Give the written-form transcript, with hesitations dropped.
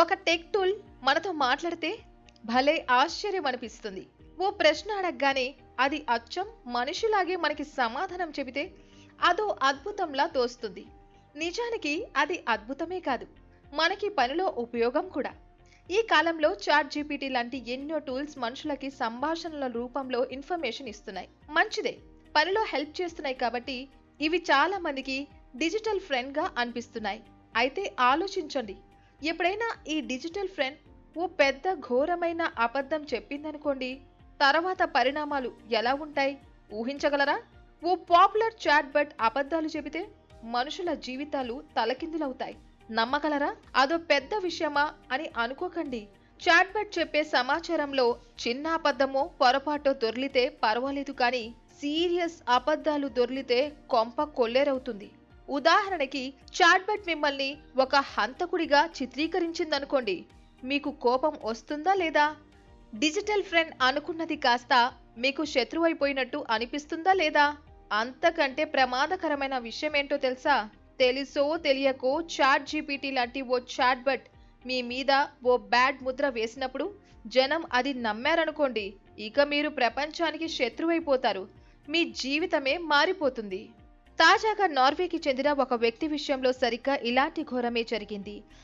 ఒక tech tool మనతో మాట్లాడితే భలే ఆశ్చర్యం అనిపిస్తుంది. ఓ ప్రశ్న అడగగానే అది అచ్చం మనిషిలాగే మనకి సమాధానం చెబితే అదో అద్భుతంలా తోస్తుంది. నిజానికి అది అద్భుతమే కాదు, మనకి పనిలో ఉపయోగం కూడా. ఈ కాలంలో చాట్ జీపీటీ లాంటి ఎన్నో టూల్స్ మనుషులకి సంభాషణల రూపంలో ఇన్ఫర్మేషన్ ఇస్తున్నాయి. మంచిదే, పనిలో హెల్ప్ చేస్తున్నాయి కాబట్టి ఇవి చాలా మందికి డిజిటల్ ఫ్రెండ్ గా అనిపిస్తున్నాయి. అయితే ఆలోచించండి, ఎప్పుడైనా ఈ డిజిటల్ ఫ్రెండ్ ఓ పెద్ద ఘోరమైన అబద్ధం చెప్పిందనుకోండి, తర్వాత పరిణామాలు ఎలా ఉంటాయి ఊహించగలరా? ఓ పాపులర్ చాట్ బట్ అబద్ధాలు చెబితే మనుషుల జీవితాలు తలకిందులవుతాయి. నమ్మగలరా? అదో పెద్ద విషయమా అని అనుకోకండి. చాట్ బట్ చెప్పే సమాచారంలో చిన్న అబద్ధమో పొరపాటో దొర్లితే పర్వాలేదు, కానీ సీరియస్ అబద్ధాలు దొర్లితే కొంప కొల్లేరవుతుంది. ఉదాహరణకి, చాట్బట్ మిమ్మల్ని ఒక హంతకుడిగా చిత్రీకరించిందనుకోండి, మీకు కోపం వస్తుందా లేదా? డిజిటల్ ఫ్రెండ్ అనుకున్నది కాస్త మీకు శత్రువైపోయినట్టు అనిపిస్తుందా లేదా? అంతకంటే ప్రమాదకరమైన విషయం ఏంటో తెలుసా? తెలుసో తెలియకో చాట్ జీపీటీ లాంటి ఓ చాట్బట్ మీ మీద ఓ బ్యాడ్ ముద్ర వేసినప్పుడు జనం అది నమ్మారనుకోండి, ఇక మీరు ప్రపంచానికి శత్రువైపోతారు. మీ జీవితమే మారిపోతుంది. తాజాగా నార్వేకి చెందిన ఒక వ్యక్తి విషయంలో సరిగ్గా ఇలాంటి ఘోరమే జరిగింది.